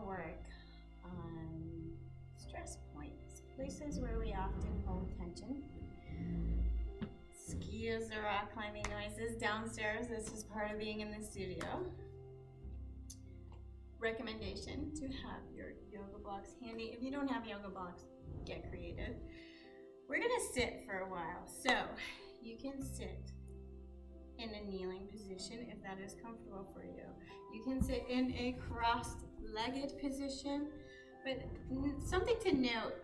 to work on stress points, places where we often hold tension. Excuse the rock climbing noises downstairs. This is part of being in the studio. Recommendation to have your yoga blocks handy. If you don't have yoga blocks, get creative. We're gonna sit for a while. So you can sit in a kneeling position if that is comfortable for you. You can sit in a cross-legged position, but something to note,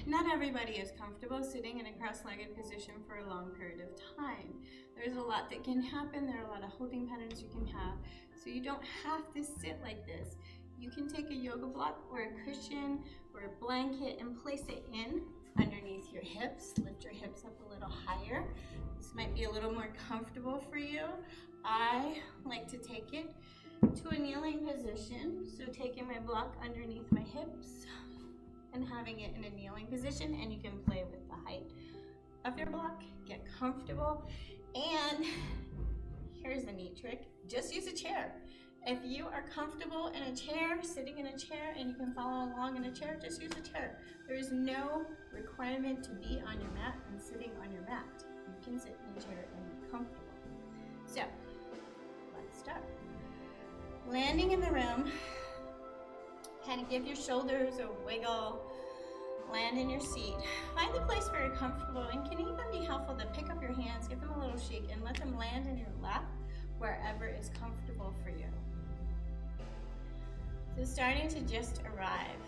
not everybody is comfortable sitting in a cross-legged position for a long period of time. There's a lot that can happen. There are a lot of holding patterns you can have. So you don't have to sit like this. You can take a yoga block or a cushion or a blanket and place it in underneath your hips. Lift your hips up a little higher. This might be a little more comfortable for you. I like to take it to a kneeling position. So taking my block underneath my hips and having it in a kneeling position, and you can play with the height of your block. Get comfortable. And here's a neat trick. Just use a chair. If you are comfortable in a chair, sitting in a chair, and you can follow along in a chair, just use a chair. There is no requirement to be on your mat and sitting on your mat. You can sit in a chair and be comfortable. So, let's start. Landing in the room, kind of give your shoulders a wiggle. Land in your seat. Find the place where you're comfortable, and can even be helpful to pick up your hands, give them a little shake, and let them land in your lap wherever is comfortable for you. So starting to just arrive.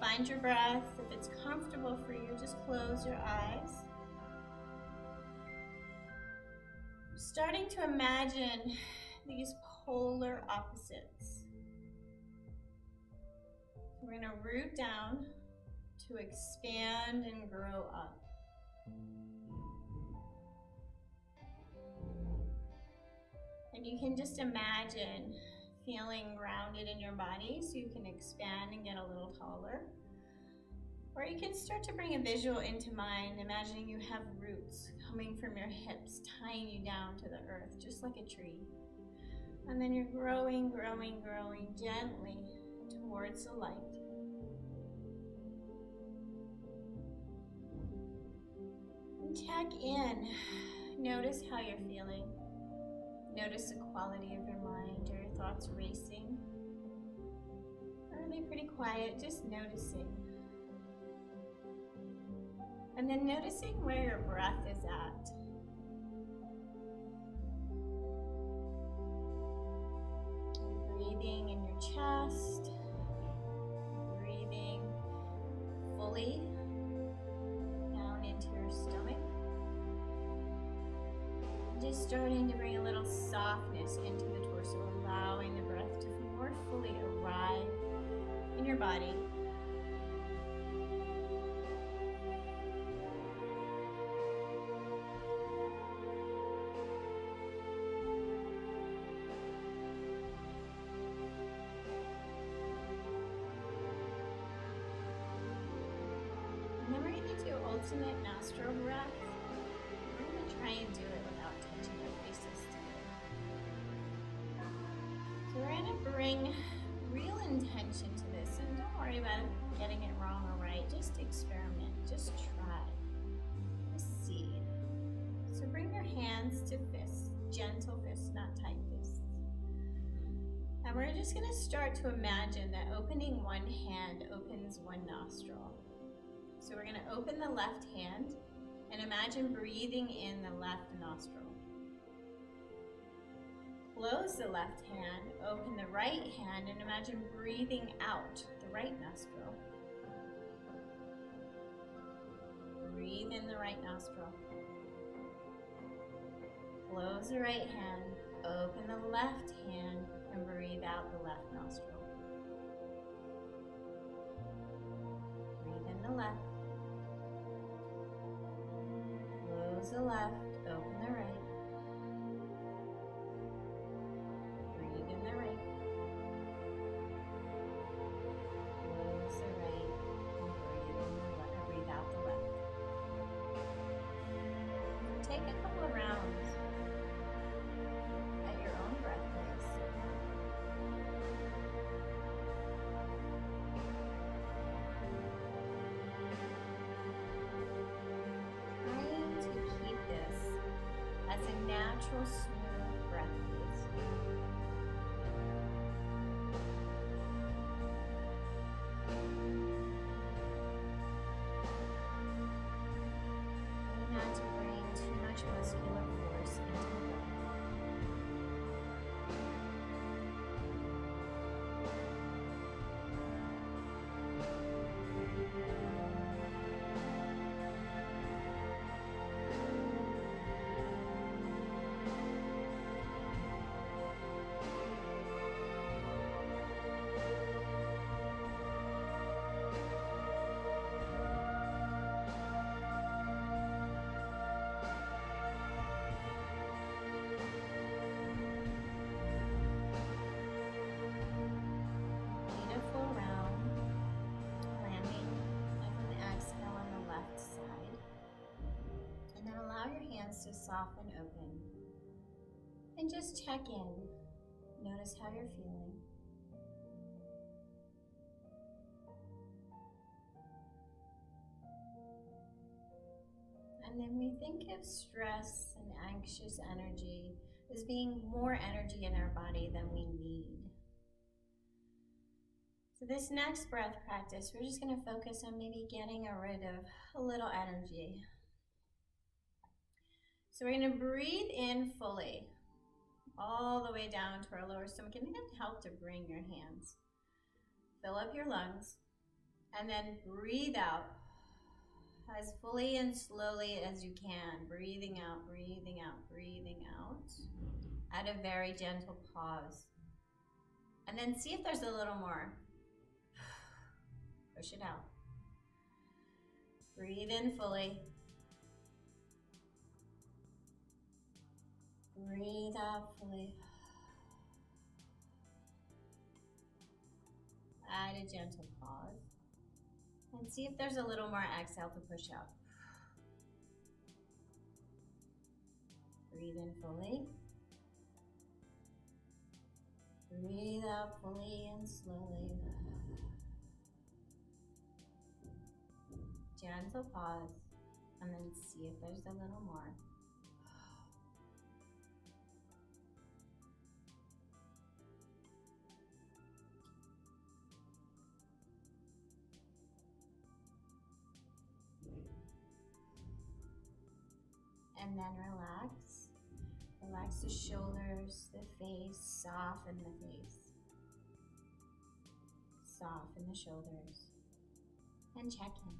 Find your breath. If it's comfortable for you, just close your eyes. Starting to imagine these polar opposites. We're going to root down to expand and grow up. And you can just imagine feeling grounded in your body so you can expand and get a little taller. Or you can start to bring a visual into mind, imagining you have roots coming from your hips, tying you down to the earth, just like a tree. And then you're growing, growing, growing gently towards the light. And check in. Notice how you're feeling. Notice the quality of your mind. Are your thoughts racing? Or are they pretty quiet? Just noticing. And then noticing where your breath is at. Breathing in your chest. Breathing fully down into your stomach. Just starting to bring a little softness into the torso, allowing the breath to more fully arrive in your body. And then we're going to do ultimate nostril breath. We're going to try and do it without touching our faces together. So we're going to bring real intention to this, and don't worry about getting it wrong or right. Just experiment. Just try. Just see. So bring your hands to fists, gentle fists, not tight fists. And we're just going to start to imagine that opening one hand opens one nostril. So we're going to open the left hand and imagine breathing in the left nostril. Close the left hand, open the right hand, and imagine breathing out the right nostril. Breathe in the right nostril. Close the right hand, open the left hand, and breathe out the left nostril. Breathe in the left. Close the left, open the right. Breathe in the right. Close the right, and breathe out the left. Take a couple of rounds at your own breath pace. natural, smooth breath, please. Not to bring too much muscular force into the breath. Beautiful round landing, and then exhale on the left side. And then allow your hands to soften open. And just check in. Notice how you're feeling. And then we think of stress and anxious energy as being more energy in our body than we need. So this next breath practice, we're just going to focus on maybe getting rid of a little energy. So we're going to breathe in fully, all the way down to our lower stomach. And it can help to bring your hands. Fill up your lungs, and then breathe out as fully and slowly as you can. Breathing out, breathing out, breathing out. At a very gentle pause. And then see if there's a little more. Push it out. Breathe in fully. Breathe out fully. Add a gentle pause. And see if there's a little more exhale to push out. Breathe in fully. Breathe out fully and slowly. Gentle pause, and then see if there's a little more. And then relax. Relax the shoulders, the face, soften the face. Soften the shoulders. And check in.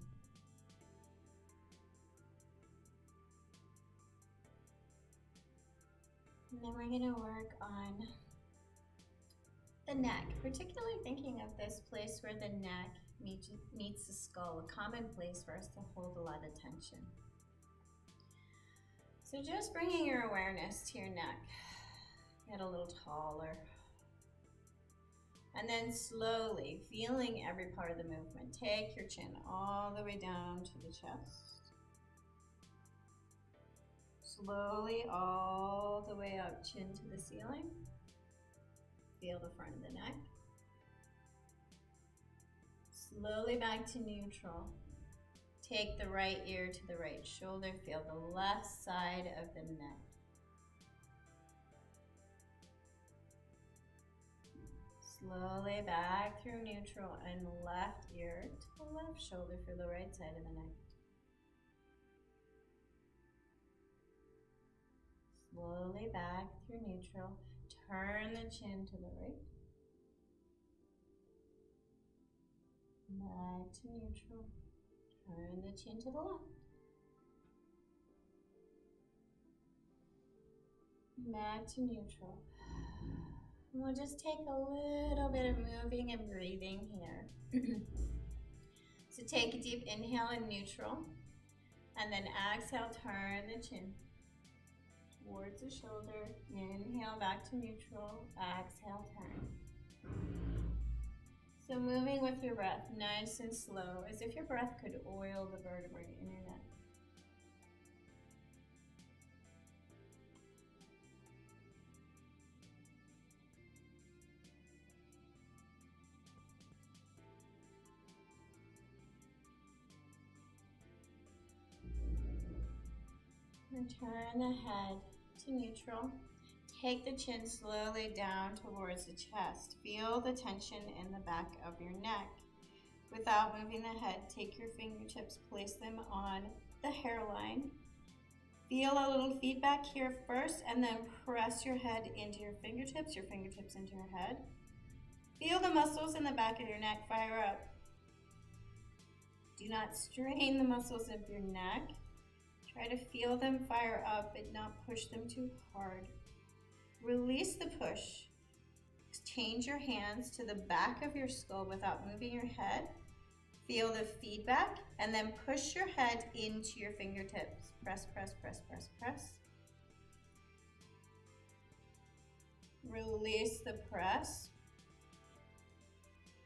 And then we're going to work on the neck, particularly thinking of this place where the neck meets the skull, a common place for us to hold a lot of tension. So just bringing your awareness to your neck, get a little taller. And then slowly, feeling every part of the movement, take your chin all the way down to the chest. Slowly all the way up, chin to the ceiling. Feel the front of the neck. Slowly back to neutral. Take the right ear to the right shoulder. Feel the left side of the neck. Slowly back through neutral and left ear to the left shoulder for the right side of the neck. Slowly back through neutral. Turn the chin to the right. Back to neutral. Turn the chin to the left. Back to neutral. And we'll just take a little bit of moving and breathing here. So take a deep inhale in neutral. And then exhale, turn the chin towards the shoulder. Inhale back to neutral. Exhale, turn. So moving with your breath, nice and slow, as if your breath could oil the vertebrae in your neck. And turn the head to neutral. Take the chin slowly down towards the chest. Feel the tension in the back of your neck. Without moving the head, take your fingertips, place them on the hairline. Feel a little feedback here first, and then press your head into your fingertips into your head. Feel the muscles in the back of your neck fire up. Do not strain the muscles of your neck. Try to feel them fire up, but not push them too hard. Release the push. Change your hands to the back of your skull without moving your head. Feel the feedback, and then push your head into your fingertips. Press, press, press, press, press. Release the press.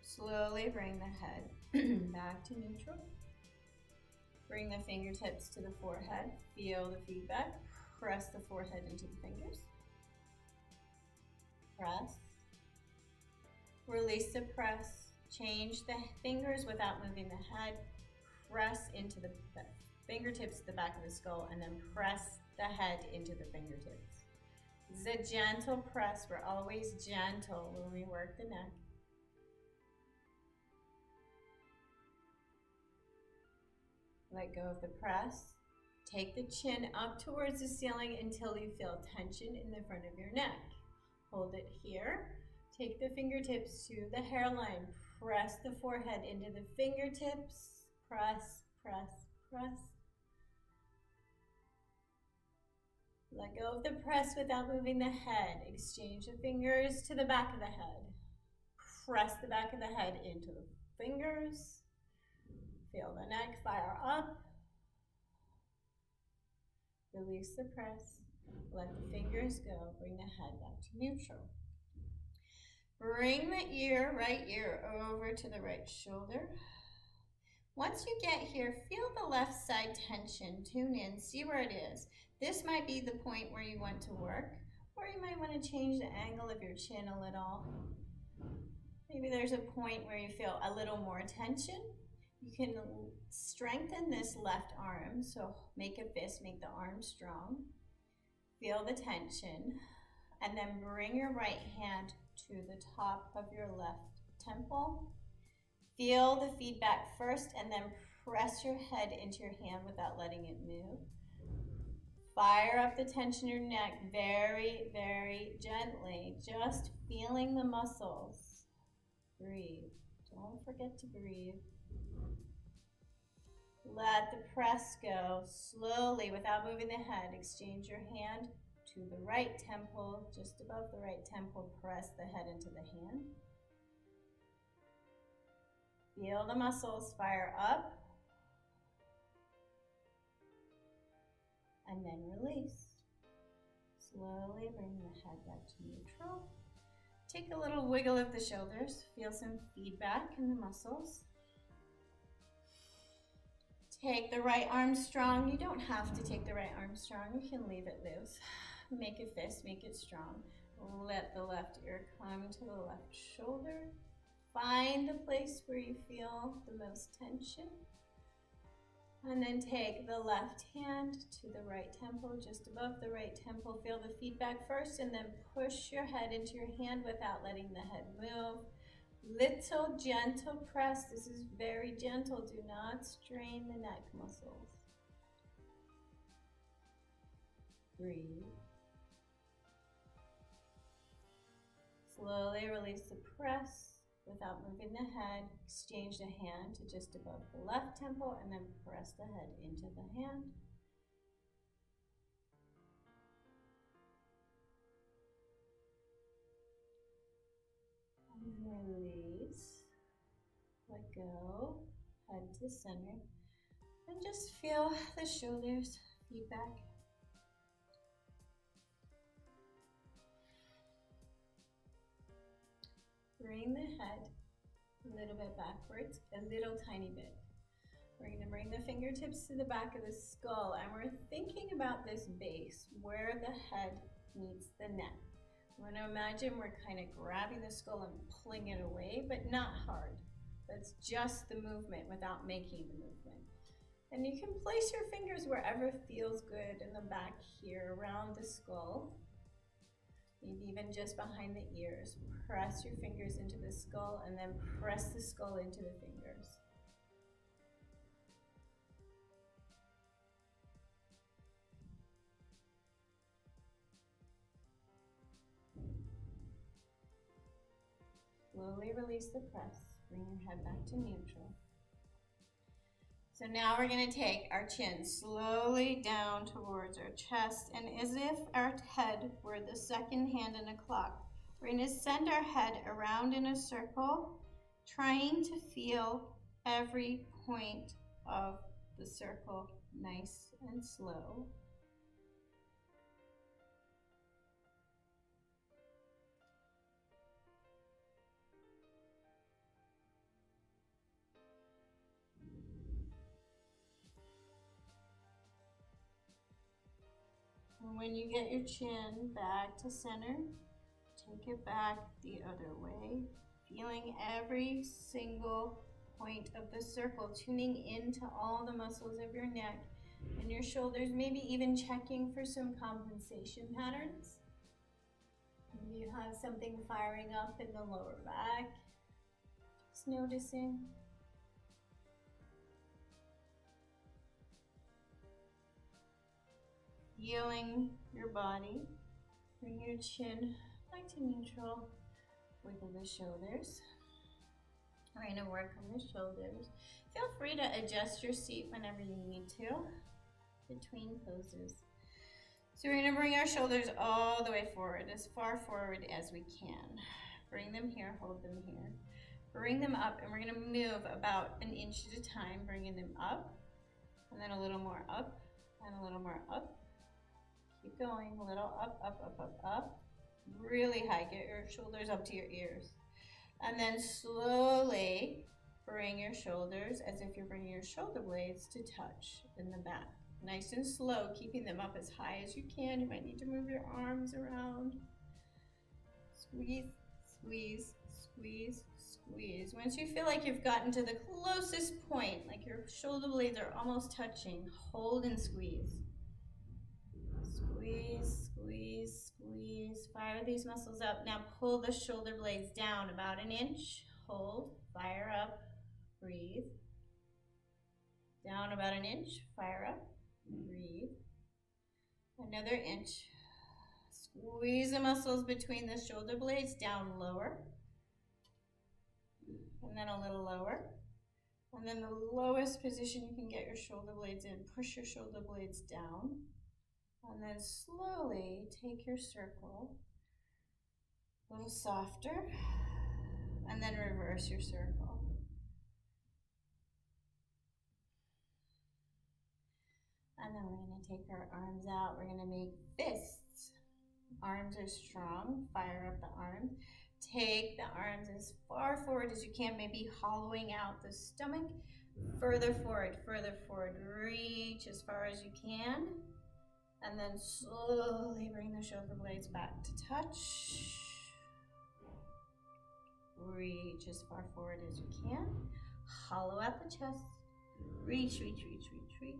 Slowly bring the head back to neutral. Bring the fingertips to the forehead. Feel the feedback. Press the forehead into the fingers. Press. Release the press. Change the fingers without moving the head. Press into the fingertips to the back of the skull, and then press the head into the fingertips. This is a gentle press. We're always gentle when we work the neck. Let go of the press. Take the chin up towards the ceiling until you feel tension in the front of your neck. Hold it here. Take the fingertips to the hairline. Press the forehead into the fingertips. Press, press, press. Let go of the press without moving the head. Exchange the fingers to the back of the head. Press the back of the head into the fingers. Feel the neck fire up. Release the press. Let the fingers go. Bring the head back to neutral. Bring the right ear over to the right shoulder. Once you get here, feel the left side tension. Tune in, see where it is. This might be the point where you want to work, or you might want to change the angle of your chin a little. Maybe there's a point where you feel a little more tension. You can strengthen this left arm, so make a fist, make the arm strong. Feel the tension, and then bring your right hand to the top of your left temple. Feel the feedback first, and then press your head into your hand without letting it move. Fire up the tension in your neck very, very gently, just feeling the muscles. Breathe. Don't forget to breathe. Let the press go slowly without moving the head. Exchange your hand to the right temple, just above the right temple. Press the head into the hand. Feel the muscles fire up. And then release. Slowly bring the head back to neutral. Take a little wiggle of the shoulders. Feel some feedback in the muscles. Take the right arm strong. You don't have to take the right arm strong. You can leave it loose. Make a fist, make it strong. Let the left ear come to the left shoulder. Find the place where you feel the most tension. And then take the left hand to the right temple, just above the right temple. Feel the feedback first, and then push your head into your hand without letting the head move. Little gentle press. This is very gentle. Do not strain the neck muscles. Breathe. Slowly release the press without moving the head. Exchange the hand to just above the left temple, and then press the head into the hand. And release. Let go. Head to center. And just feel the shoulders feedback. Bring the head a little bit backwards, a little tiny bit. We're going to bring the fingertips to the back of the skull, and we're thinking about this base, where the head meets the neck. I want to imagine we're kind of grabbing the skull and pulling it away, but not hard. That's just the movement without making the movement. And you can place your fingers wherever feels good in the back here, around the skull. Maybe even just behind the ears. Press your fingers into the skull and then press the skull into the fingers. Slowly release the press. Bring your head back to neutral. So now we're going to take our chin slowly down towards our chest, and as if our head were the second hand in a clock, we're going to send our head around in a circle, trying to feel every point of the circle nice and slow. And when you get your chin back to center, take it back the other way, feeling every single point of the circle, tuning into all the muscles of your neck and your shoulders, maybe even checking for some compensation patterns. Maybe you have something firing up in the lower back. Just noticing. Feeling your body. Bring your chin back to neutral. Wiggle the shoulders. We're going to work on the shoulders. Feel free to adjust your seat whenever you need to, between poses. So we're going to bring our shoulders all the way forward, as far forward as we can. Bring them here, hold them here. Bring them up, and we're going to move about an inch at a time, bringing them up, and then a little more up, and a little more up. Keep going, a little up, up, up, up, up. Really high, get your shoulders up to your ears. And then slowly bring your shoulders as if you're bringing your shoulder blades to touch in the back. Nice and slow, keeping them up as high as you can. You might need to move your arms around. Squeeze, squeeze, squeeze, squeeze. Once you feel like you've gotten to the closest point, like your shoulder blades are almost touching, hold and squeeze. Squeeze, squeeze, squeeze. Fire these muscles up. Now pull the shoulder blades down about an inch. Hold, fire up, breathe. Down about an inch, fire up, breathe. Another inch. Squeeze the muscles between the shoulder blades down lower. And then a little lower. And then the lowest position you can get your shoulder blades in. Push your shoulder blades down. And then slowly take your circle, a little softer, and then reverse your circle. And then we're going to take our arms out. We're going to make fists. Arms are strong. Fire up the arms. Take the arms as far forward as you can, maybe hollowing out the stomach. Further forward, further forward. Reach as far as you can. And then slowly bring the shoulder blades back to touch. Reach as far forward as you can. Hollow out the chest. Reach, reach, reach, reach, reach.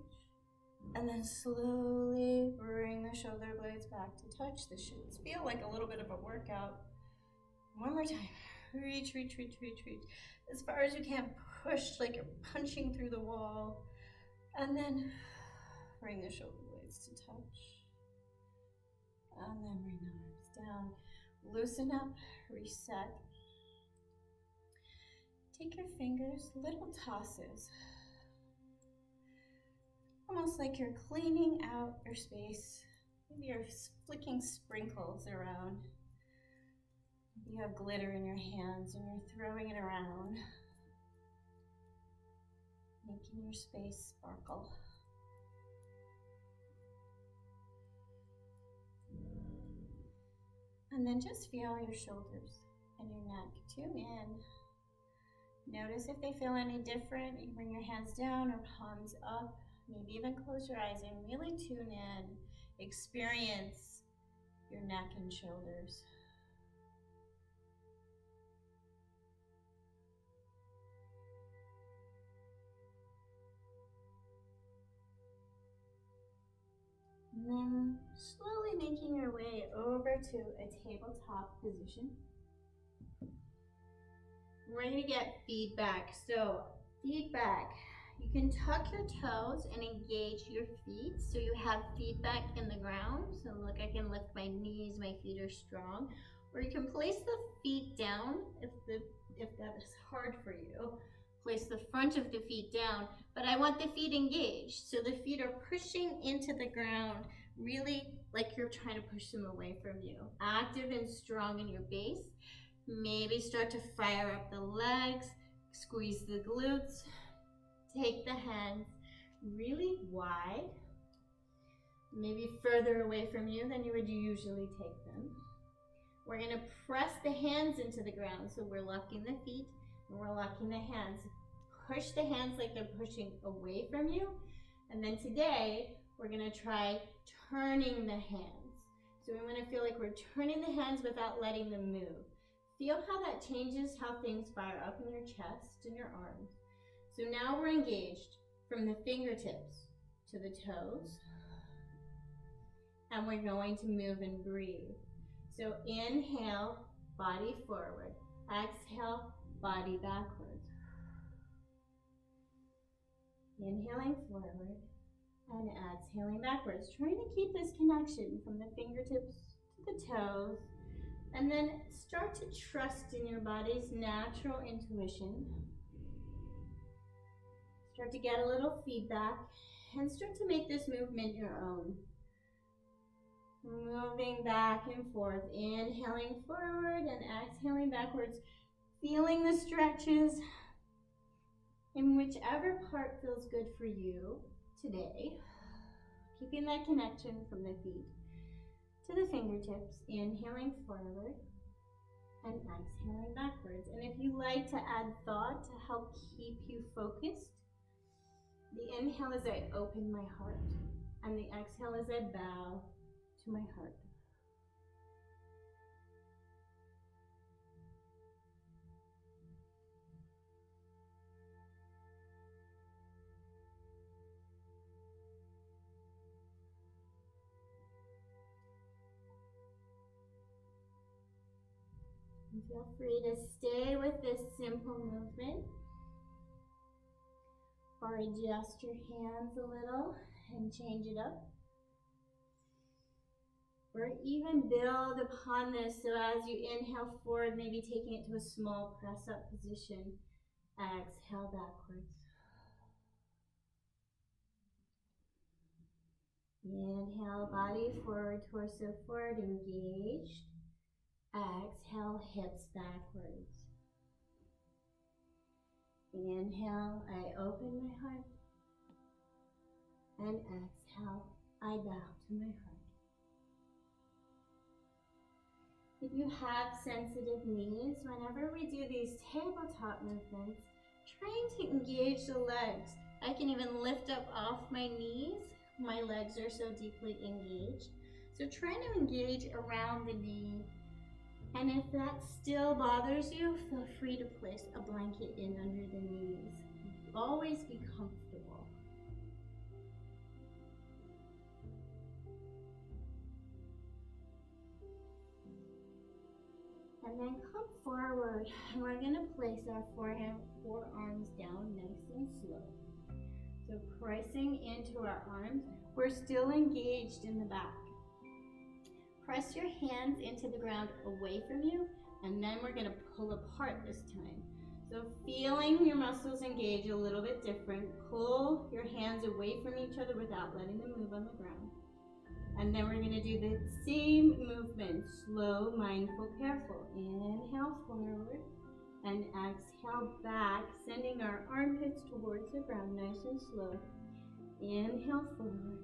And then slowly bring the shoulder blades back to touch. This should feel like a little bit of a workout. One more time. Reach, reach, reach, reach, reach. As far as you can, push like you're punching through the wall. And then bring the shoulder blades to touch. And then bring the arms down. Loosen up, reset. Take your fingers, little tosses. Almost like you're cleaning out your space. Maybe you're flicking sprinkles around. You have glitter in your hands and you're throwing it around, making your space sparkle. And then just feel your shoulders and your neck. Tune in. Notice if they feel any different. You can bring your hands down or palms up. Maybe even close your eyes and really tune in. Experience your neck and shoulders. slowly making your way over to a tabletop position. We're going to get feedback. So, feedback. You can tuck your toes and engage your feet so you have feedback in the ground. So look, I can lift my knees, my feet are strong. Or you can place the feet down if that is hard for you. Place the front of the feet down, but I want the feet engaged. So the feet are pushing into the ground, really like you're trying to push them away from you. Active and strong in your base. Maybe start to fire up the legs, squeeze the glutes. Take the hands really wide, maybe further away from you than you would usually take them. We're going to press the hands into the ground, so we're locking the feet and we're locking the hands. Push the hands like they're pushing away from you. And then today, we're going to try turning the hands. So we want to feel like we're turning the hands without letting them move. Feel how that changes how things fire up in your chest and your arms. So now we're engaged from the fingertips to the toes, and we're going to move and breathe. So inhale, body forward. Exhale, body backwards. Inhaling forward and exhaling backwards. Trying to keep this connection from the fingertips to the toes, and then start to trust in your body's natural intuition. Start to get a little feedback and start to make this movement your own. Moving back and forth, inhaling forward and exhaling backwards, feeling the stretches in whichever part feels good for you today. Keeping that connection from the feet to the fingertips, inhaling forward and exhaling backwards. And if you like to add thought to help keep you focused, the inhale is I open my heart, and the exhale is I bow to my heart. And feel free to stay with this simple movement, or adjust your hands a little and change it up. Or even build upon this, so as you inhale forward, maybe taking it to a small press-up position. Exhale backwards. Inhale, body forward, torso forward, engaged. Exhale, hips backwards. Inhale, I open my heart. And exhale, I bow to my heart. If you have sensitive knees, whenever we do these tabletop movements, trying to engage the legs. I can even lift up off my knees. My legs are so deeply engaged. So trying to engage around the knee. And if that still bothers you, feel free to place a blanket in under the knees. Always be comfortable. And then come forward, and we're going to place our forearms down nice and slow. So pressing into our arms, we're still engaged in the back. Press your hands into the ground away from you, and then we're going to pull apart this time. So feeling your muscles engage a little bit different. Pull your hands away from each other without letting them move on the ground. And then we're going to do the same movement, slow, mindful, careful. Inhale forward and exhale back, sending our armpits towards the ground, nice and slow. Inhale forward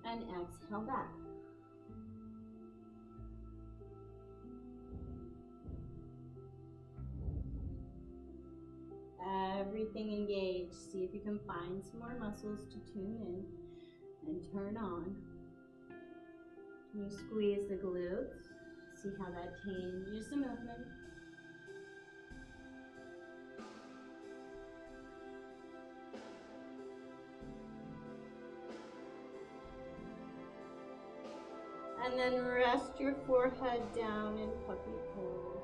and exhale back. Everything engaged. See if you can find some more muscles to tune in and turn on. You squeeze the glutes. See how that changes the movement. And then rest your forehead down in puppy pose.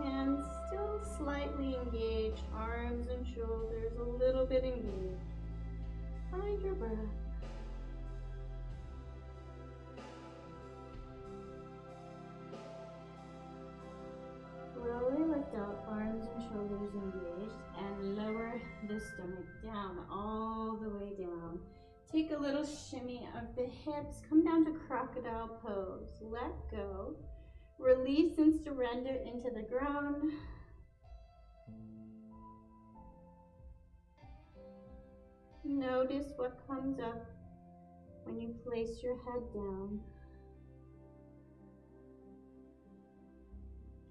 Hands still slightly engaged, arms and shoulders a little bit engaged. Find your breath. Slowly lift up, arms and shoulders engaged, and lower the stomach down, all the way down. Take a little shimmy of the hips, come down to crocodile pose. Let go, release and surrender into the ground. Notice what comes up when you place your head down.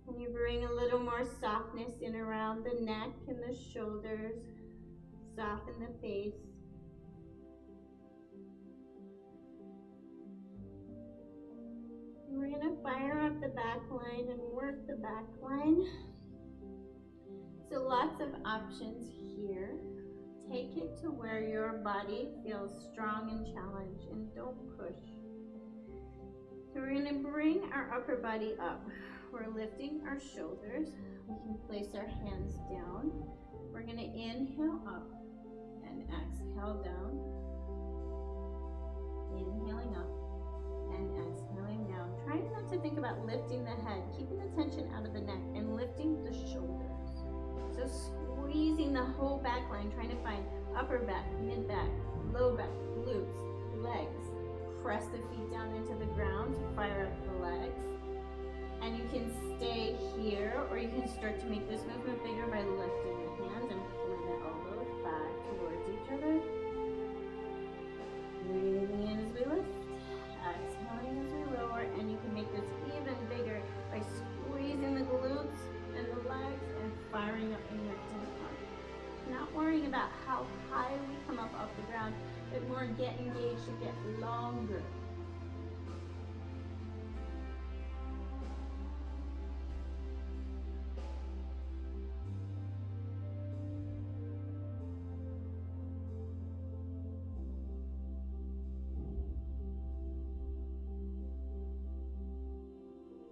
Can you bring a little more softness in around the neck and the shoulders? Soften the face. We're going to fire up the back line and work the back line. So lots of options here. Take it to where your body feels strong and challenged, and don't push. So we're going to bring our upper body up. We're lifting our shoulders. We can place our hands down. We're going to inhale up and exhale down. Inhaling up and exhaling down. Trying not to think about lifting the head, keeping the tension out of the neck and lifting the shoulders. So squeezing the whole back line, trying to find upper back, mid back, low back, glutes, legs. Press the feet down into the ground to fire up the legs. And you can stay here, or you can start to make this movement bigger by lifting the hands and pulling the elbows back towards each other. Breathing in as we lift, exhaling as we lower, and you can make this even bigger by squeezing the glutes and the legs and firing up and lifting up. Not worrying about how high we come up off the ground, but more get engaged to get longer.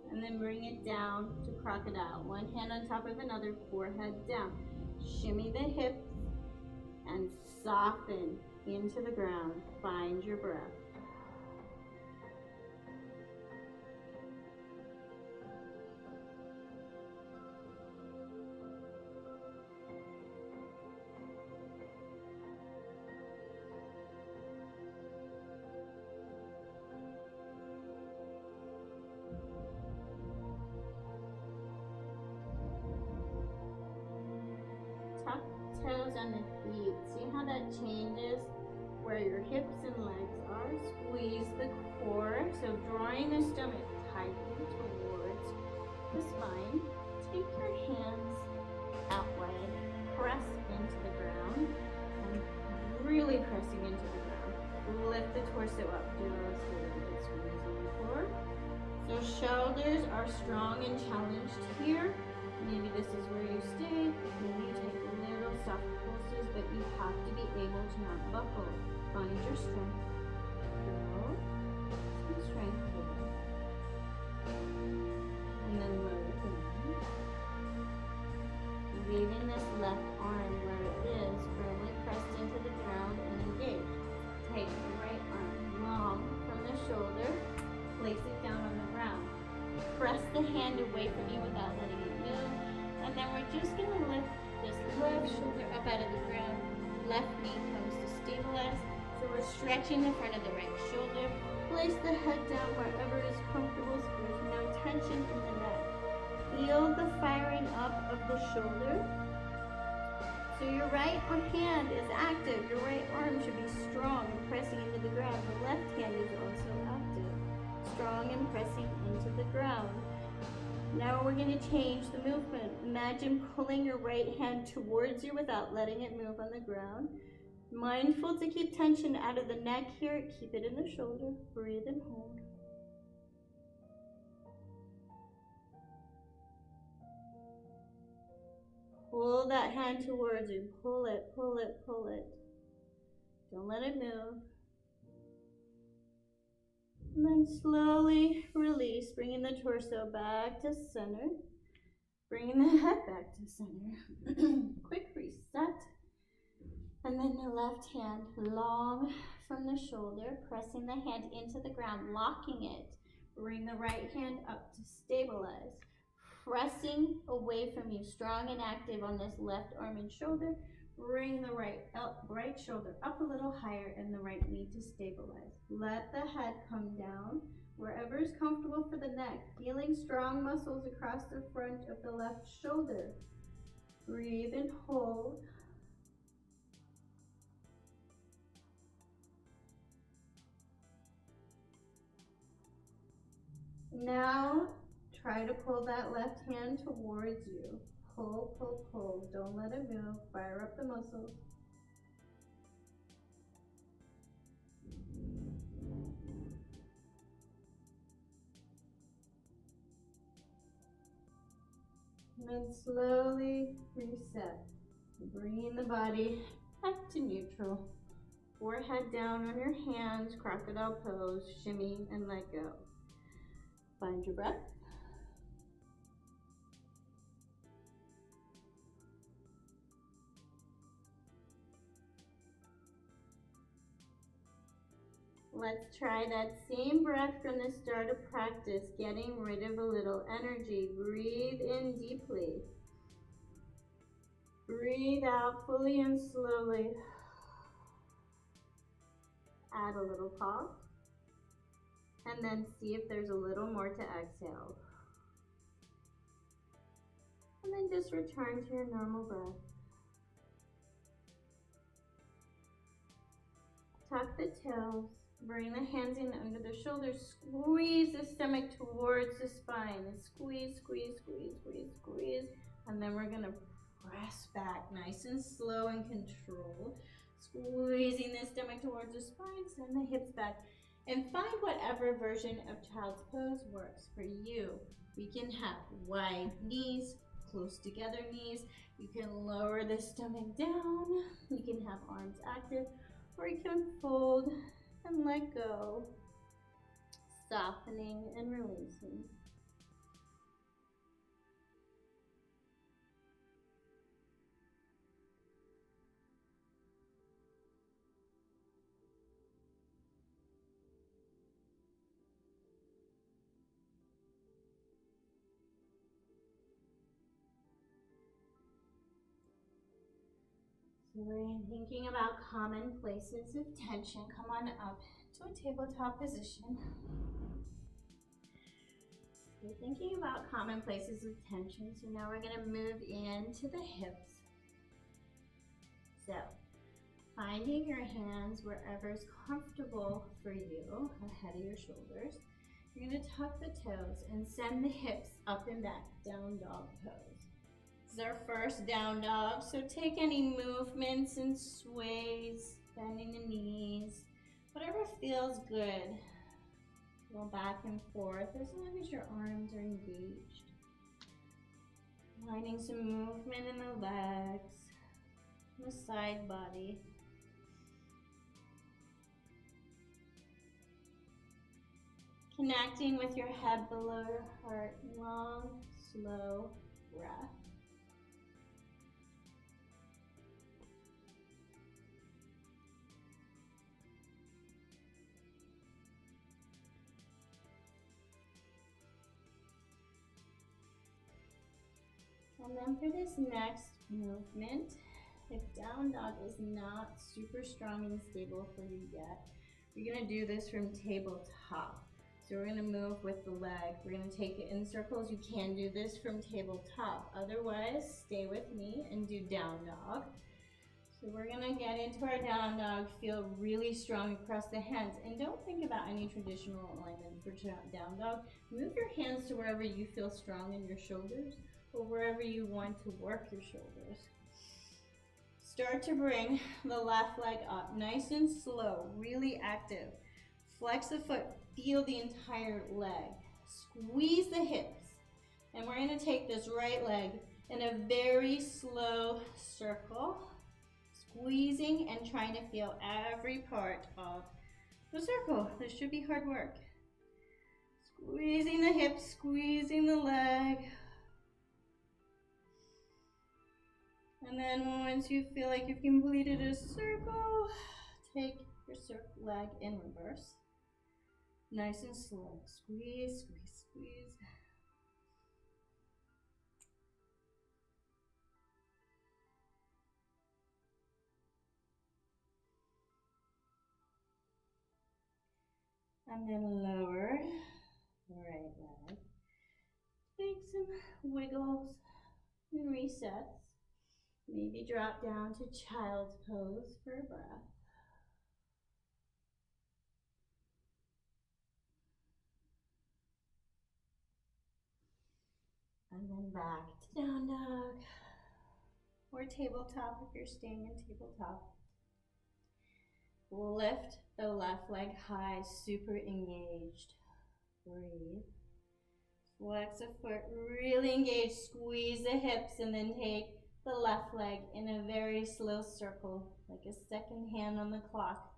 And then bring it down to crocodile. One hand on top of another, forehead down. Shimmy the hips and soften into the ground. Find your breath. Tuck toes on the feet. See how that changes where your hips and legs are? Squeeze the core, so drawing the stomach tightly towards the spine. Take your hands out wide, press into the ground, and really pressing into the ground. Lift the torso up, just a little bit, squeezing the core. So shoulders are strong and challenged here. Maybe this is where you stay. Maybe you take little soft pulses, but you have to be able to not buckle. Find your strength. Build some strength here. And then lower down. Leaving this left arm where it is, firmly pressed into the ground and engaged. Take the right arm long from the shoulder, place it down on the ground. Press the hand away from you without letting it move. And then we're just going to lift this left shoulder up out of the ground. Left knee comes to stabilize. So we're stretching the front of the right shoulder. Place the head down wherever is comfortable so there's no tension in the neck. Feel the firing up of the shoulder. So your right hand is active. Your right arm should be strong and pressing into the ground. The left hand is also active. Strong and pressing into the ground. Now we're going to change the movement. Imagine pulling your right hand towards you without letting it move on the ground. Mindful to keep tension out of the neck here. Keep it in the shoulder. Breathe and hold. Pull that hand towards you. Pull it, pull it, pull it. Don't let it move. And then slowly release, bringing the torso back to center. Bringing the head back to center. Quick reset. And then the left hand long from the shoulder, pressing the hand into the ground, locking it. Bring the right hand up to stabilize. Pressing away from you, strong and active on this left arm and shoulder. Bring the right shoulder up a little higher and the right knee to stabilize. Let the head come down wherever is comfortable for the neck, feeling strong muscles across the front of the left shoulder. Breathe and hold. Now, try to pull that left hand towards you. Pull, pull, pull. Don't let it move. Fire up the muscles. And then slowly reset. Bringing the body back to neutral. Forehead down on your hands, crocodile pose, shimmy and let go. Find your breath. Let's try that same breath from the start of practice, getting rid of a little energy. Breathe in deeply. Breathe out fully and slowly. Add a little pause. And then see if there's a little more to exhale. And then just return to your normal breath. Tuck the toes. Bring the hands in under the shoulders. Squeeze the stomach towards the spine. Squeeze, squeeze, squeeze, squeeze, squeeze. And then we're gonna press back nice and slow and controlled. Squeezing the stomach towards the spine, send the hips back. And find whatever version of child's pose works for you. We can have wide knees, close together knees. You can lower the stomach down. You can have arms active, or you can fold and let go, softening and releasing. So we're thinking about common places of tension. Come on up to a tabletop position. We're thinking about common places of tension, so now we're going to move into the hips. So, finding your hands wherever is comfortable for you, ahead of your shoulders. You're going to tuck the toes and send the hips up and back, down dog pose. This is our first down dog, so take any movements and sways, bending the knees, whatever feels good. Go back and forth as long as your arms are engaged. Finding some movement in the legs, the side body. Connecting with your head below your heart. Long, slow breath. And then for this next movement, if down dog is not super strong and stable for you yet, you're gonna do this from tabletop. So we're gonna move with the leg. We're gonna take it in circles. You can do this from tabletop. Otherwise, stay with me and do down dog. So we're gonna get into our down dog, feel really strong across the hands. And don't think about any traditional alignment for down dog. Move your hands to wherever you feel strong in your shoulders, or wherever you want to work your shoulders. Start to bring the left leg up, nice and slow, really active. Flex the foot, feel the entire leg. Squeeze the hips. And we're gonna take this right leg in a very slow circle, squeezing and trying to feel every part of the circle. This should be hard work. Squeezing the hips, squeezing the leg. And then once you feel like you've completed a circle, take your leg in reverse. Nice and slow. Squeeze, squeeze, squeeze. And then lower the right leg. Take some wiggles and resets. Maybe drop down to child's pose for a breath. And then back to down dog. Or tabletop if you're staying in tabletop. Lift the left leg high, super engaged. Breathe. Flex a foot, really engage, squeeze the hips, and then take the left leg in a very slow circle, like a second hand on the clock,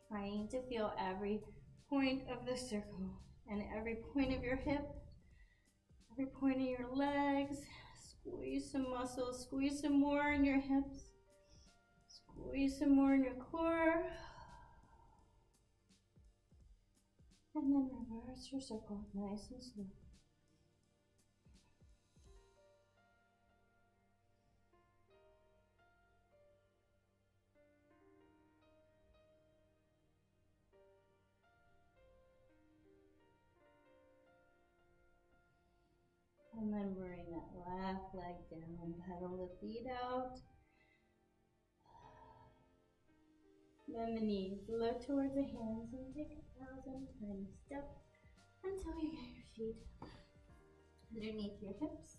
trying to feel every point of the circle and every point of your hip, every point of your legs. Squeeze some muscles, squeeze some more in your hips, squeeze some more in your core. And then reverse your circle, nice and slow. And then bring that left leg down, pedal the feet out. Then the knees, look towards the hands and take 1,000 tiny steps until you get your feet underneath your hips.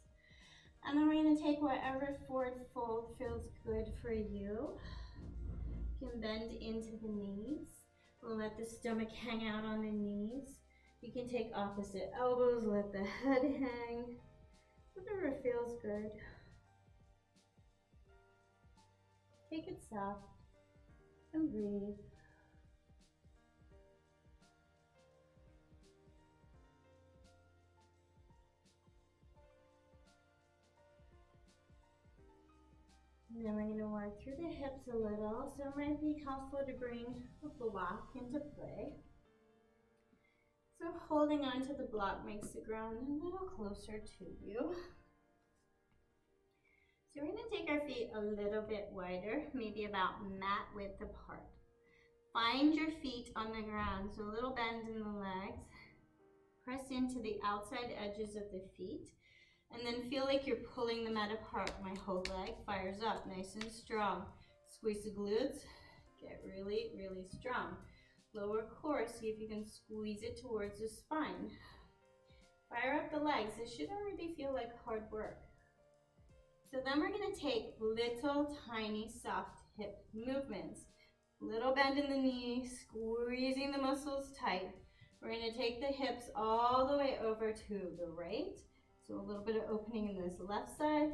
And then we're going to take whatever forward fold feels good for you. You can bend into the knees. We'll let the stomach hang out on the knees. You can take opposite elbows, let the head hang. Whatever feels good. Take it soft and breathe. And then we're going to work through the hips a little, so it might be helpful to bring a block into play. So holding on to the block makes the ground a little closer to you. So we're going to take our feet a little bit wider, maybe about mat width apart. Find your feet on the ground, so a little bend in the legs. Press into the outside edges of the feet. And then feel like you're pulling the mat apart. My whole leg fires up nice and strong. Squeeze the glutes, get really, really strong. Lower core, see if you can squeeze it towards the spine. Fire up the legs. This should already feel like hard work. So then we're gonna take little tiny soft hip movements. Little bend in the knee, squeezing the muscles tight. We're gonna take the hips all the way over to the right. So a little bit of opening in this left side,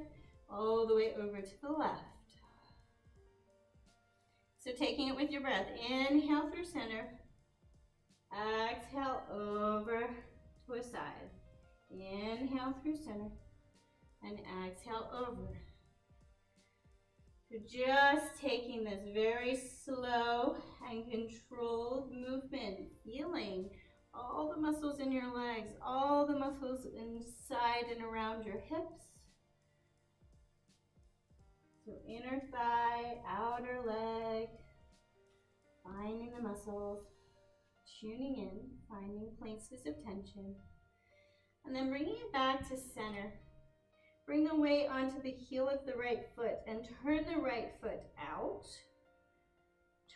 all the way over to the left. So taking it with your breath, inhale through center, exhale over to a side. Inhale through center, and exhale over. So just taking this very slow and controlled movement, feeling all the muscles in your legs, all the muscles inside and around your hips. So inner thigh, outer leg, finding the muscles, tuning in, finding places of tension, and then bringing it back to center. Bring the weight onto the heel of the right foot and turn the right foot out.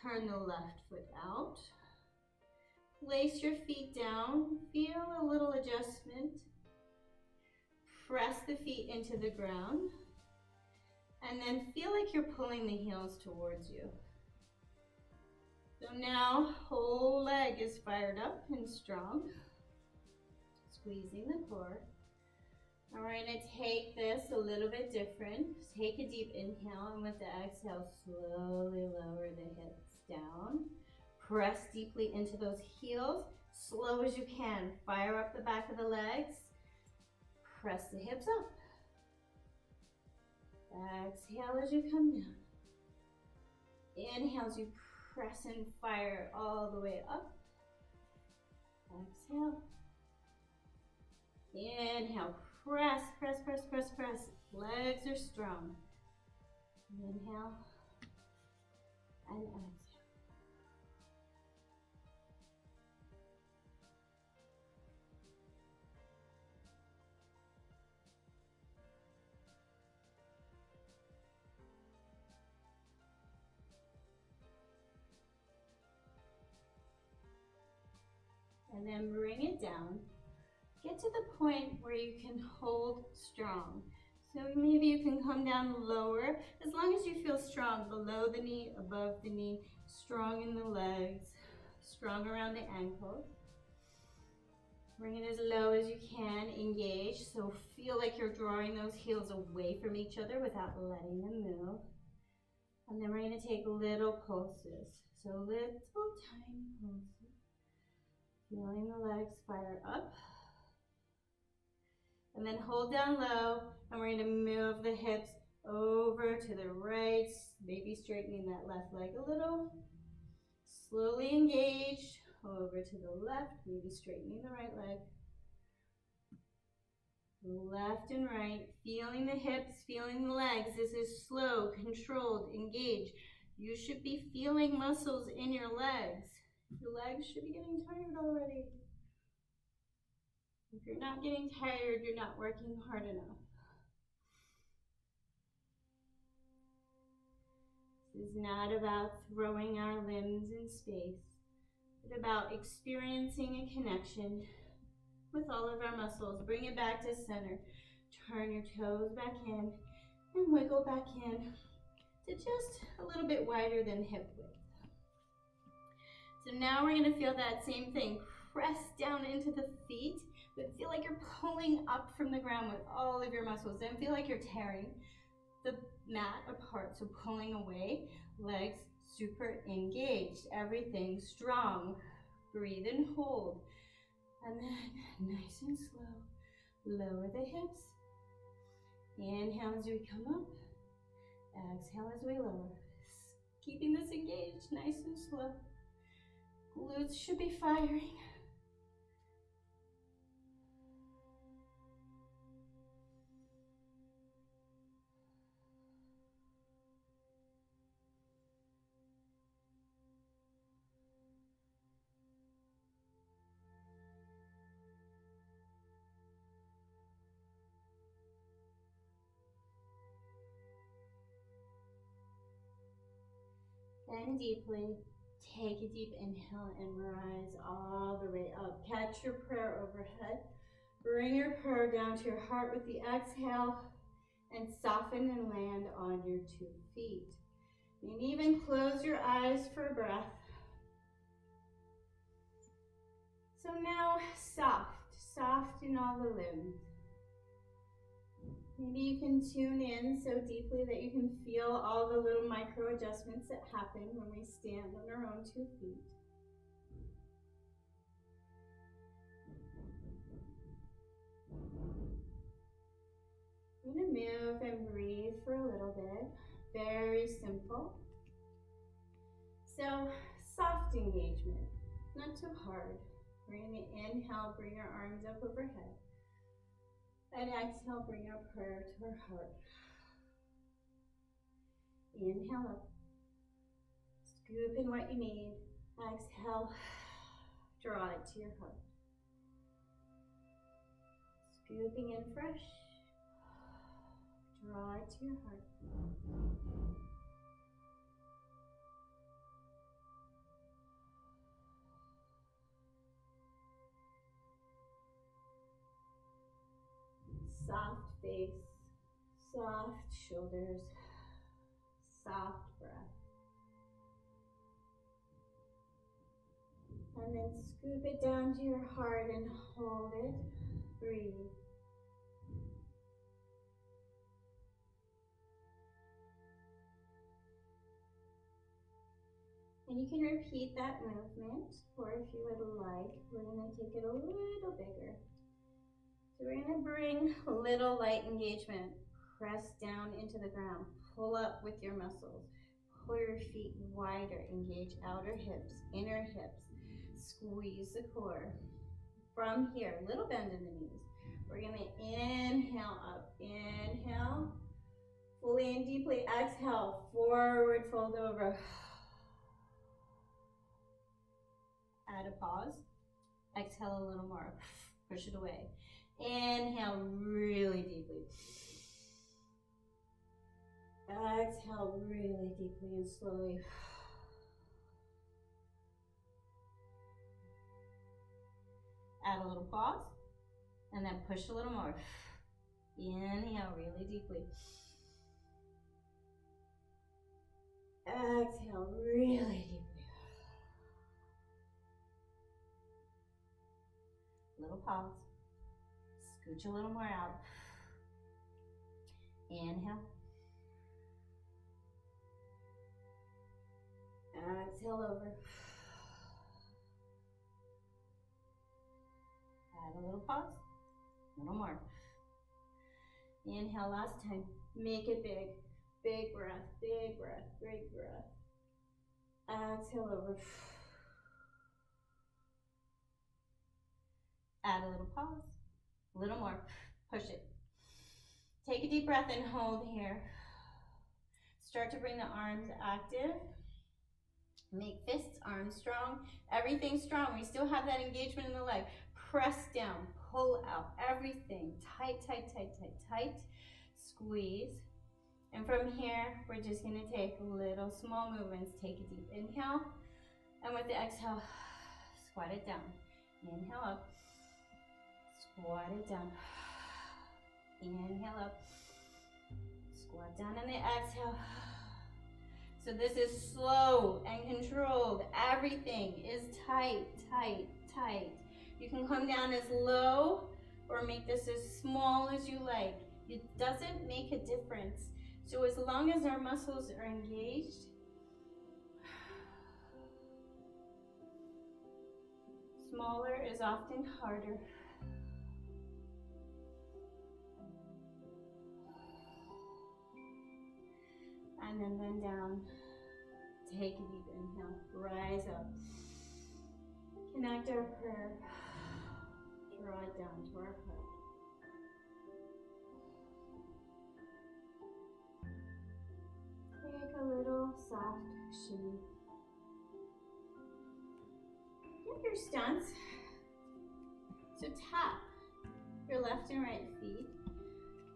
Turn the left foot out. Place your feet down, feel a little adjustment. Press the feet into the ground. And then feel like you're pulling the heels towards you. So now, whole leg is fired up and strong. Squeezing the core. And we're going to take this a little bit different. Take a deep inhale, and with the exhale, slowly lower the hips down. Press deeply into those heels. Slow as you can. Fire up the back of the legs. Press the hips up. Exhale as you come down. Inhale as you press and fire all the way up. Exhale. Inhale. Press, press, press, press, press. Legs are strong. Inhale. And exhale. And then bring it down. Get to the point where you can hold strong. So maybe you can come down lower, as long as you feel strong, below the knee, above the knee, strong in the legs, strong around the ankles. Bring it as low as you can, engage, so feel like you're drawing those heels away from each other without letting them move. And then we're gonna take little pulses, so little tiny pulses. Feeling the legs fire up. And then hold down low, and we're gonna move the hips over to the right, maybe straightening that left leg a little. Slowly engage, over to the left, maybe straightening the right leg. Left and right, feeling the hips, feeling the legs. This is slow, controlled, engage. You should be feeling muscles in your legs. Your legs should be getting tired already. If you're not getting tired, you're not working hard enough. This is not about throwing our limbs in space, but about experiencing a connection with all of our muscles. Bring it back to center. Turn your toes back in and wiggle back in to just a little bit wider than hip width. So now we're gonna feel that same thing. Press down into the feet, but feel like you're pulling up from the ground with all of your muscles. Don't feel like you're tearing the mat apart, so pulling away, legs super engaged, everything strong. Breathe and hold. And then nice and slow, lower the hips. Inhale as we come up, exhale as we lower. Keeping this engaged, nice and slow. Glutes should be firing. Bend deeply. Take a deep inhale and rise all the way up. Catch your prayer overhead. Bring your prayer down to your heart with the exhale and soften and land on your 2 feet. Maybe even close your eyes for a breath. So now soft in all the limbs. Maybe you can tune in so deeply that you can feel all the little micro adjustments that happen when we stand on our own 2 feet. I'm going to move and breathe for a little bit. Very simple. So, soft engagement, not too hard. We're going to inhale, bring our arms up overhead. And exhale, bring our prayer to our heart. Inhale up. Scoop in what you need. Exhale, draw it to your heart. Scooping in fresh. Draw it to your heart. Soft face, soft shoulders, soft breath. And then scoop it down to your heart and hold it. Breathe. And you can repeat that movement, or if you would like, we're gonna take it a little bigger. So we're gonna bring a little light engagement. Press down into the ground. Pull up with your muscles. Pull your feet wider. Engage outer hips, inner hips. Squeeze the core. From here, little bend in the knees. We're gonna inhale up. Inhale. Fully and deeply. Exhale. Forward fold over. Add a pause. Exhale a little more. Push it away. Inhale really deeply. Exhale really deeply and slowly. Add a little pause and then push a little more. Inhale really deeply. Exhale really deeply. Little pause. Scooch a little more out. Inhale. Exhale over. Add a little pause. A little more. Inhale last time. Make it big. Big breath, big breath, big breath. Exhale over. Add a little pause. A little more. Push it. Take a deep breath and hold here. Start to bring the arms active. Make fists, arms strong, everything strong. We still have that engagement in the leg. Press down, pull out, everything. Tight, tight, tight, tight, tight. Squeeze. And from here, we're just gonna take little small movements. Take a deep inhale. And with the exhale, squat it down. Inhale up. Squat it down. Inhale up. Squat down on the exhale. So this is slow and controlled. Everything is tight, tight, tight. You can come down as low or make this as small as you like. It doesn't make a difference. So as long as our muscles are engaged, smaller is often harder. And then bend down. Take a deep inhale. Rise up. Connect our prayer. Draw it down to our heart. Take a little soft shimmy. Get your stance. So tap your left and right feet.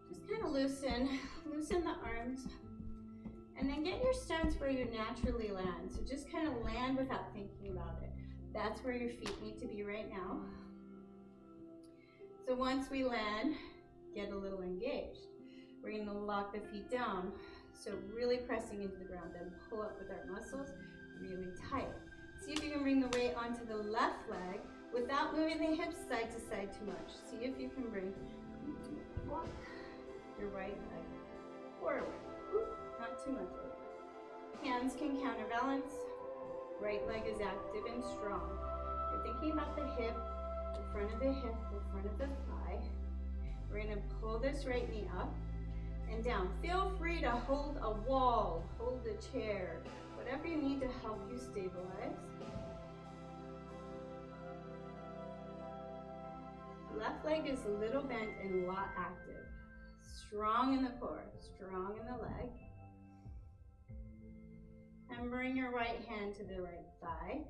Just kind of loosen the arms. And then get your stance where you naturally land. So just kind of land without thinking about it. That's where your feet need to be right now. So once we land, get a little engaged. We're going to lock the feet down. So really pressing into the ground. Then pull up with our muscles really tight. See if you can bring the weight onto the left leg without moving the hips side to side too much. See if you can bring your right leg forward. Not too much over. Hands can counterbalance. Right leg is active and strong. You're thinking about the hip, the front of the hip, the front of the thigh. We're going to pull this right knee up and down. Feel free to hold a wall, hold a chair, whatever you need to help you stabilize. Left leg is a little bent and a lot active. Strong in the core, strong in the leg. And bring your right hand to the right thigh.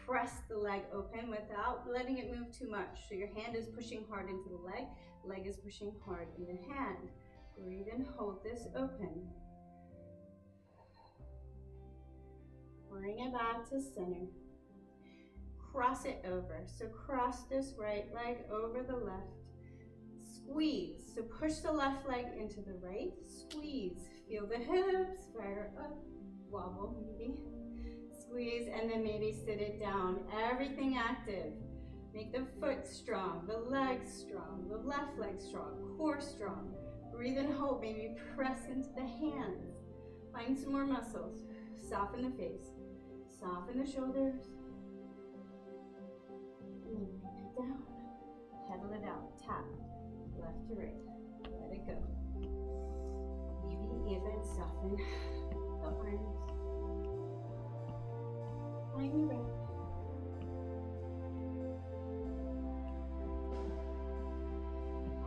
Press the leg open without letting it move too much. So your hand is pushing hard into the leg is pushing hard in the hand. Breathe and hold this open. Bring it back to center. Cross it over. So cross this right leg over the left. Squeeze. So push the left leg into the right. Squeeze. Feel the hips. Fire up. Wobble maybe. Squeeze and then maybe sit it down. Everything active. Make the foot strong, the legs strong, the left leg strong, core strong. Breathe and hold. Maybe press into the hands. Find some more muscles. Soften the face. Soften the shoulders. And then bring it down. Pedal it out. Tap. Left to right. Let it go. Maybe even soften the arms. Find your breath.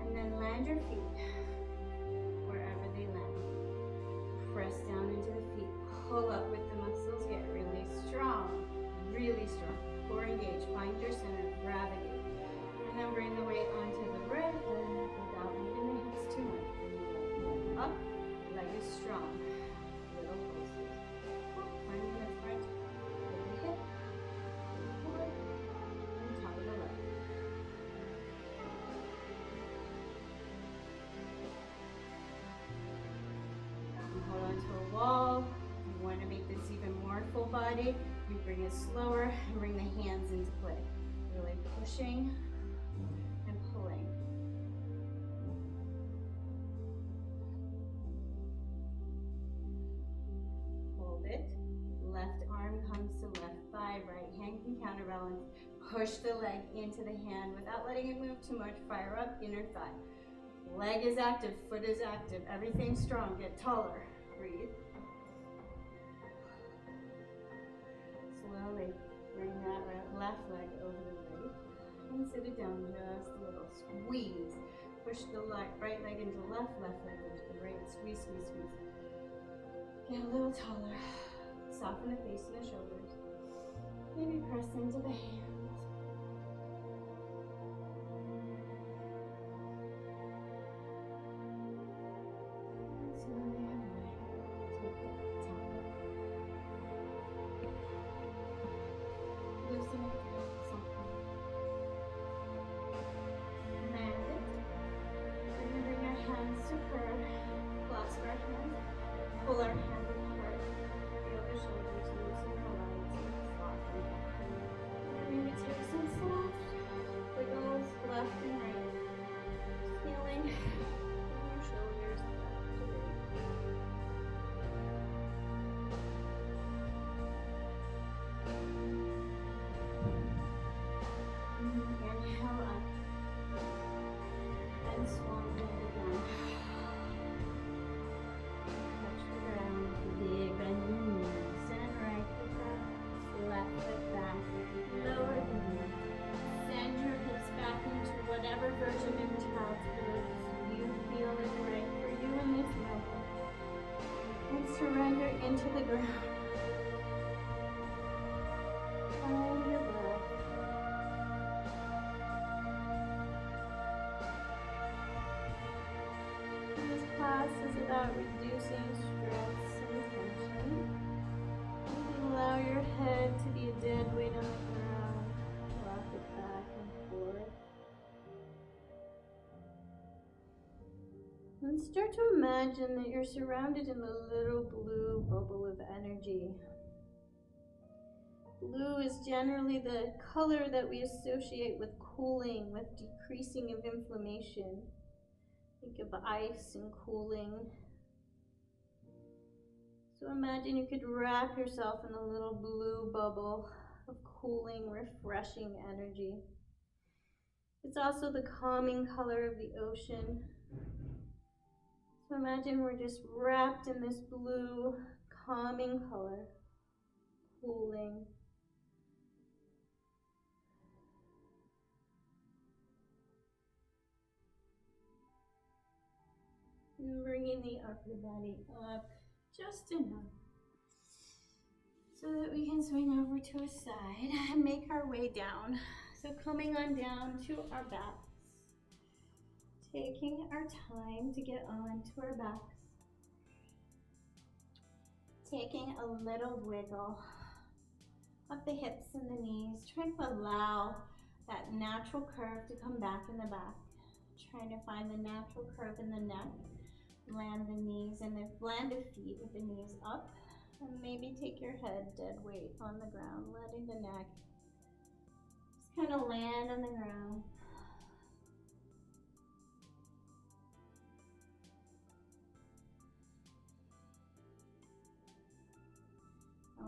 And then land your feet wherever they land. Press down into the feet. Pull up with the muscles. Get really strong. Really strong. Core engage. Find your center of gravity. And then bring the weight onto the right leg without moving the hips too much. Up. Leg is strong. Little pulses. Finding the front of the hip. Forward. And top of the leg. Hold on to a wall. You want to make this even more full body. You bring it slower and bring the hands into play. Really pushing and pulling. Hold it. Left arm comes to left thigh. Right hand can counterbalance. Push the leg into the hand without letting it move too much. Fire up inner thigh. Leg is active, foot is active, everything's strong. Get taller. Breathe. Slowly bring that left leg over the right and sit it down just a little. Squeeze. Push the right leg into the left leg into the right. Squeeze, squeeze, squeeze. Get a little taller. Soften the face and the shoulders. Maybe press into the hands. Pull our hands apart. Feel the shoulders loosen our legs. Soften. And maybe take some soft wiggles left and right. Feeling your shoulders left to right. Inhale up. And swallow it down. Big bend in the knees, and right foot back, left foot back, lower the knees. Send your hips back into whatever version of child's pose you feel is right for you in this moment. And surrender into the ground. Find your breath. This class is about reducing stress. Allow your head to be a dead weight on the ground. Rock it back and forth. And start to imagine that you're surrounded in a little blue bubble of energy. Blue is generally the color that we associate with cooling, with decreasing of inflammation. Think of ice and cooling. So imagine you could wrap yourself in a little blue bubble of cooling, refreshing energy. It's also the calming color of the ocean. So imagine we're just wrapped in this blue, calming color, cooling. And bringing the upper body up just enough so that we can swing over to a side and make our way down. So coming on down to our backs, taking our time to get on to our backs, taking a little wiggle of the hips and the knees, trying to allow that natural curve to come back in the back, trying to find the natural curve in the neck. Land the knees and then land the feet with the knees up, and maybe take your head dead weight on the ground, letting the neck just kind of land on the ground.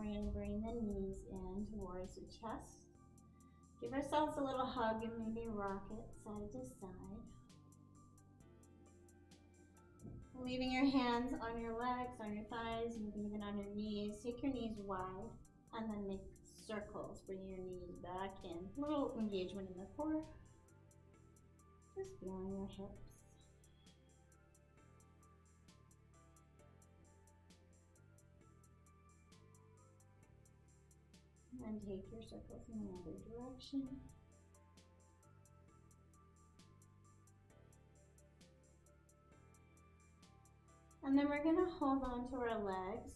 We're going to bring the knees in towards the chest. Give ourselves a little hug and maybe rock it side to side. Leaving your hands on your legs, on your thighs, maybe even on your knees. Take your knees wide and then make circles. Bring your knees back in. A little engagement in the core. Just feeling your hips. And take your circles in another direction. And then we're gonna hold on to our legs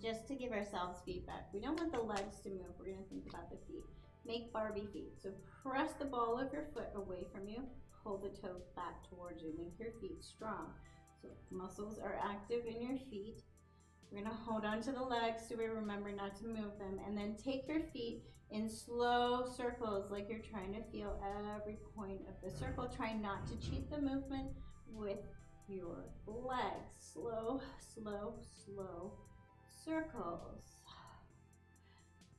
just to give ourselves feedback. We don't want the legs to move. We're gonna think about the feet. Make Barbie feet. So press the ball of your foot away from you. Pull the toes back towards you. Make your feet strong. So muscles are active in your feet. We're gonna hold on to the legs so we remember not to move them, and then take your feet in slow circles like you're trying to feel every point of the circle. Try not to cheat the movement with your legs. Slow, slow, slow circles.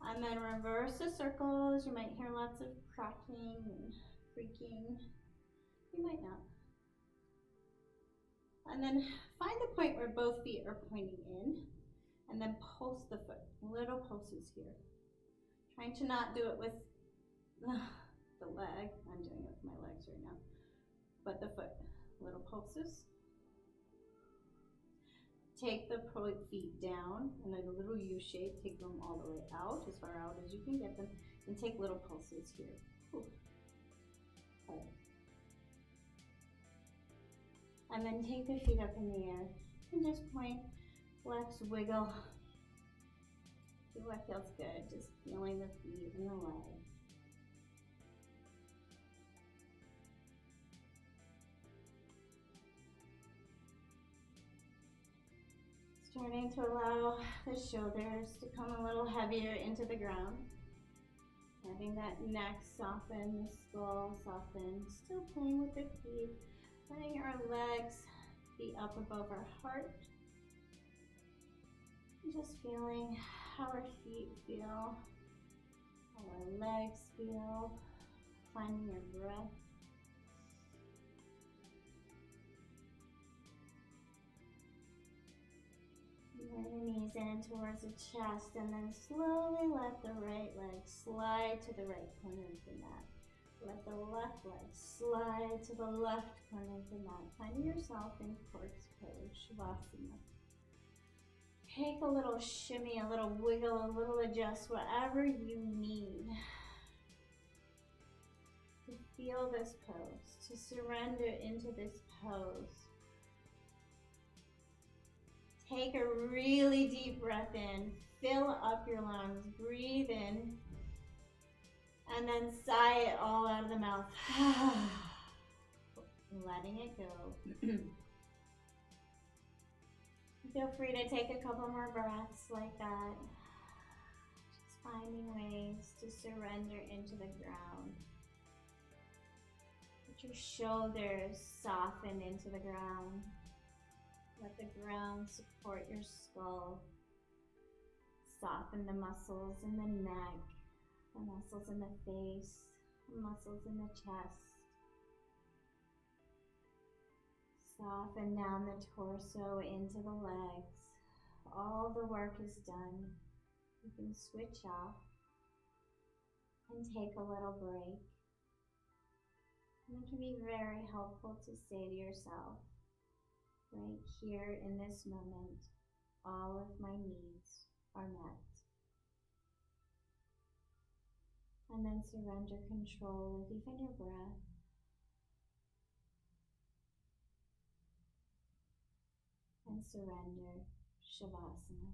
And then reverse the circles. You might hear lots of cracking and creaking. You might not. And then find the point where both feet are pointing in, and then pulse the foot, little pulses here. Trying to not do it with the leg. I'm doing it with my legs right now. But the foot, little pulses. Take the feet down in a little U shape. Take them all the way out, as far out as you can get them, and take little pulses here. Ooh. And then take the feet up in the air and just point, flex, wiggle. See what feels good, just feeling the feet and the leg. Starting to allow the shoulders to come a little heavier into the ground. Letting that neck soften, the skull soften. Still playing with the feet. Letting our legs be up above our heart. Just feeling how our feet feel, how our legs feel. Finding your breath. Bring your knees in towards the chest, and then slowly let the right leg slide to the right corner of the mat. Let the left leg slide to the left corner of the mat. Find yourself in corpse pose, Shavasana. Take a little shimmy, a little wiggle, a little adjust, whatever you need to feel this pose, to surrender into this pose. Take a really deep breath in, fill up your lungs, breathe in, and then sigh it all out of the mouth. Letting it go. Feel free to take a couple more breaths like that. Just finding ways to surrender into the ground. Let your shoulders soften into the ground. Let the ground support your skull. Soften the muscles in the neck, the muscles in the face, the muscles in the chest. Soften down the torso into the legs. All the work is done. You can switch off and take a little break. And it can be very helpful to say to yourself, right here in this moment, all of my needs are met. And then surrender control of even your breath. And surrender Shavasana.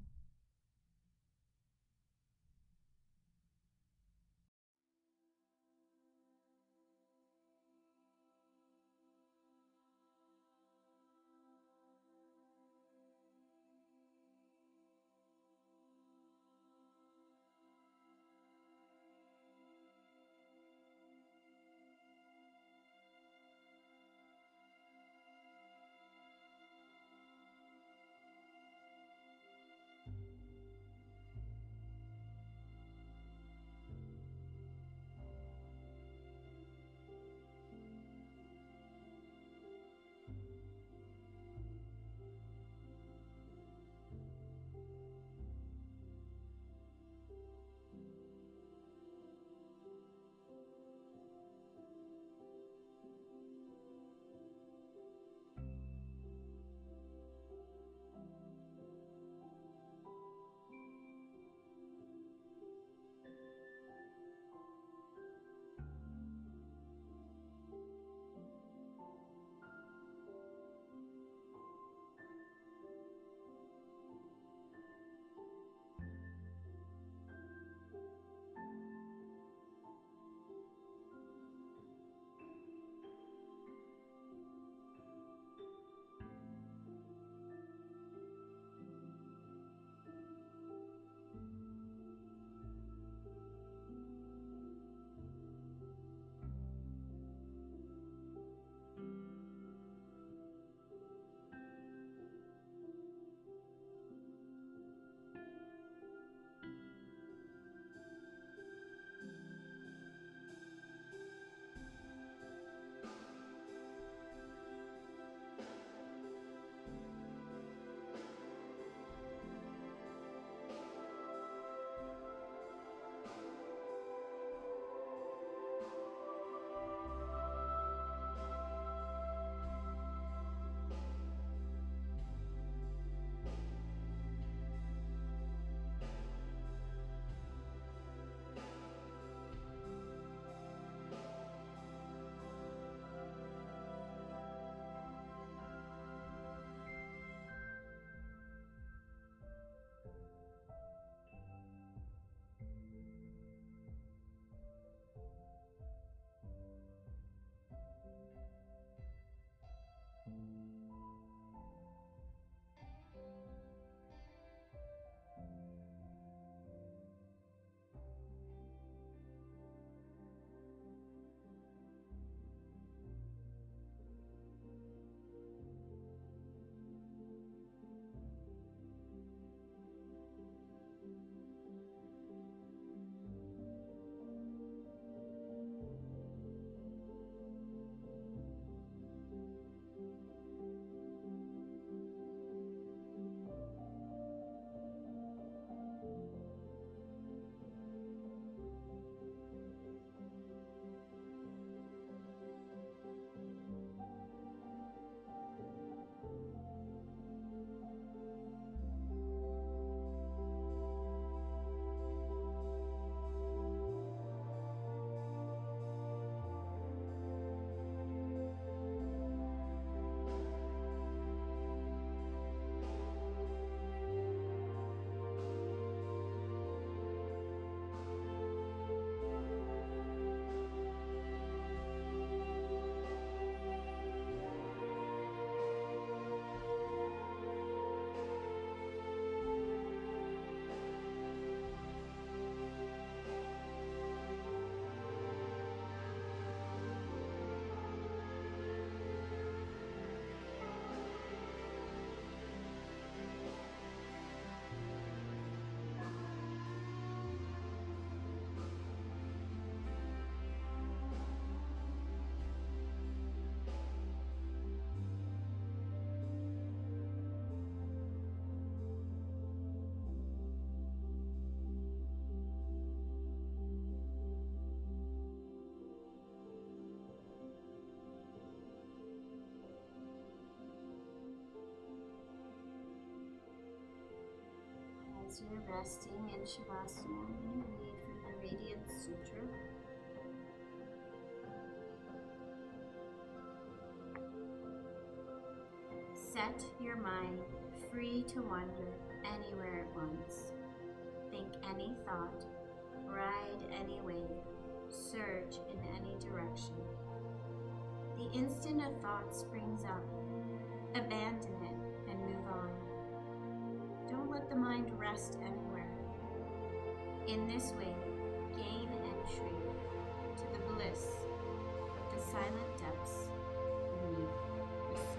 as you're resting in Shavasana, I'm going to read from the Radiant Sutra. Set your mind free to wander anywhere at once. Think any thought, ride any wave, surge in any direction. The instant a thought springs up, abandon it and move on. Don't let the mind rest anywhere. In this way, gain entry to the bliss of the silent depths beneath the surface.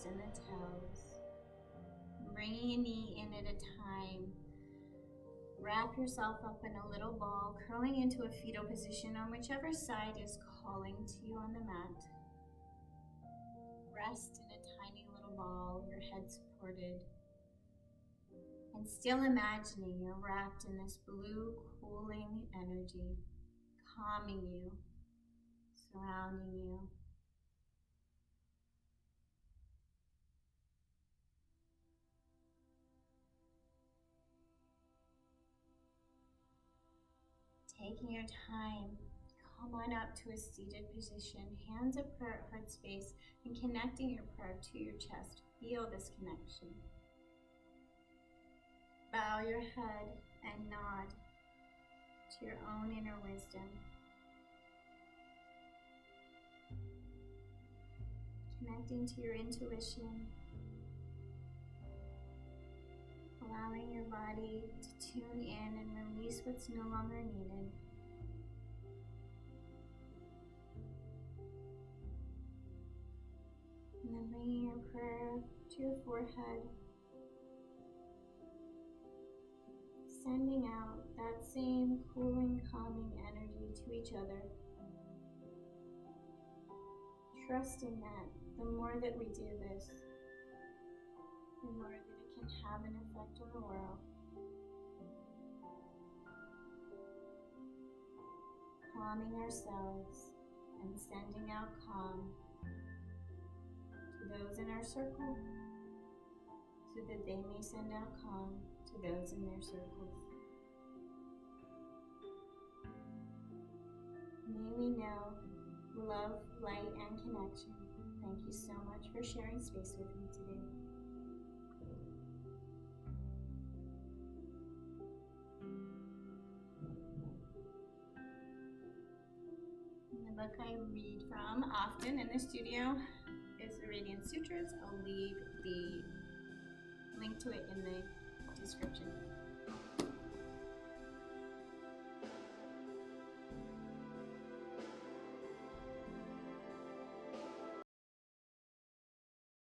And the toes. Bringing a knee in at a time. Wrap yourself up in a little ball, curling into a fetal position on whichever side is calling to you on the mat. Rest in a tiny little ball, your head supported. And still imagining you're wrapped in this blue, cooling energy, calming you, surrounding you. Taking your time, come on up to a seated position, hands at prayer at heart space, and connecting your prayer to your chest. Feel this connection. Bow your head and nod to your own inner wisdom. Connecting to your intuition. Allowing your body to tune in and release what's no longer needed. And then bringing your prayer to your forehead. Sending out that same cooling, calming energy to each other. Trusting that the more that we do this, the more that it can have an effect on the world. Calming ourselves and sending out calm to those in our circle so that they may send out calm to those in their circles. May we know love, light, and connection. Thank you so much for sharing space with me today. The book I read from often in the studio is the Radiant Sutras. I'll leave the link to it in the description.